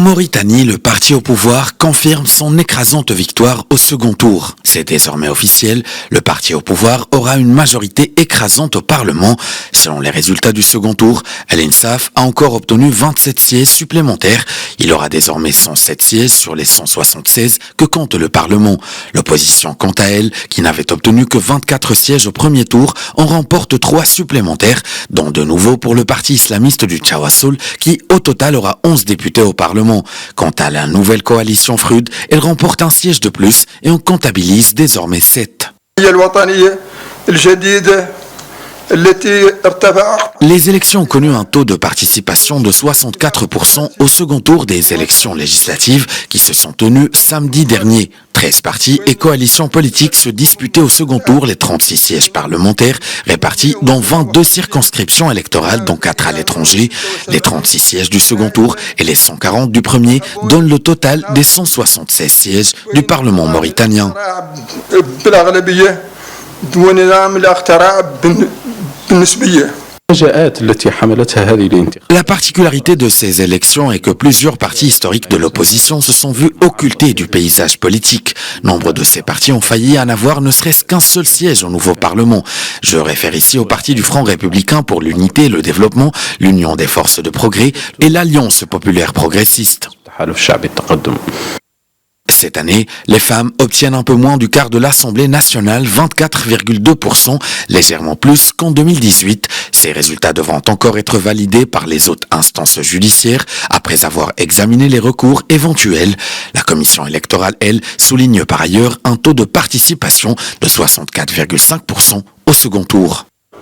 Mauritanie, le parti au pouvoir confirme son écrasante victoire au second tour. C'est désormais officiel, le parti au pouvoir aura une majorité écrasante au Parlement. Selon les résultats du second tour, Al Insaf a encore obtenu 27 sièges supplémentaires. Il aura désormais 107 sièges sur les 176 que compte le Parlement. L'opposition, quant à elle, qui n'avait obtenu que 24 sièges au premier tour, en remporte 3 supplémentaires, dont de nouveau pour le parti islamiste du Tchawassoul, qui au total aura 11 députés au Parlement. Quant à la nouvelle coalition Frud, elle remporte un siège de plus et en comptabilise désormais 7. Les élections ont connu un taux de participation de 64% au second tour des élections législatives qui se sont tenues samedi dernier. 13 partis et coalitions politiques se disputaient au second tour les 36 sièges parlementaires répartis dans 22 circonscriptions électorales, dont 4 à l'étranger. Les 36 sièges du second tour et les 140 du premier donnent le total des 176 sièges du Parlement mauritanien. La particularité de ces élections est que plusieurs partis historiques de l'opposition se sont vus occultés du paysage politique. Nombre de ces partis ont failli en avoir ne serait-ce qu'un seul siège au nouveau Parlement. Je réfère ici au Parti du Front républicain pour l'unité et le développement, l'Union des forces de progrès et l'Alliance populaire progressiste. Cette année, les femmes obtiennent un peu moins du quart de l'Assemblée nationale, 24,2%, légèrement plus qu'en 2018. Ces résultats devront encore être validés par les autres instances judiciaires après avoir examiné les recours éventuels. La commission électorale, elle, souligne par ailleurs un taux de participation de 64,5% au second tour.